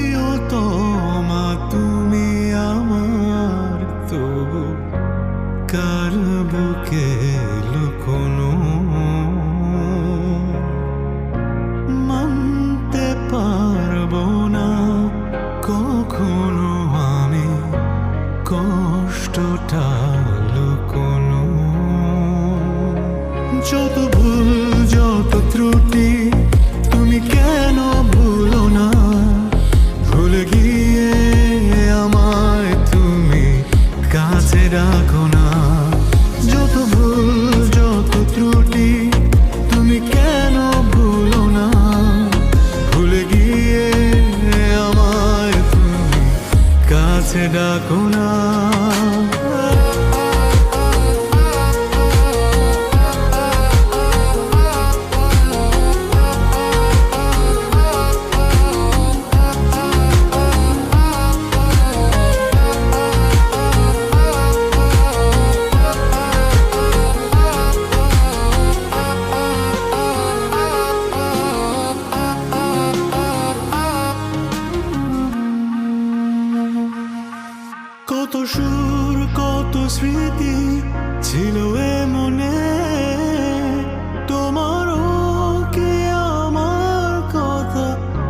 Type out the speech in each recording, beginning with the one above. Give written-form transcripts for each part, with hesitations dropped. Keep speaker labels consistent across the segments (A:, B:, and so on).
A: প্রিয়তমা তুমি আমার, তবু কার বুকে লুকোনো, মানতে পারবো না কখনো আমি কষ্টটা লুকোনো। যত ভুল যত ত্রুটি তুমি কেন ভুলো না, ভুলে গিয়ে আমায় তুমি কাছে রাখো না। যত ভুল যত ত্রুটি তুমি কেন ভুলো না, ভুলে গিয়ে আমায় তুমি কাছে ডাকো না। কত সুর কত স্মৃতি ছিল এ মনে, তোমারও কি আমার কথা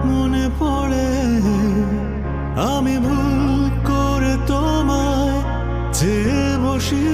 A: মনে পড়ে? আমি ভুল করে তোমায় চেয়ে বসি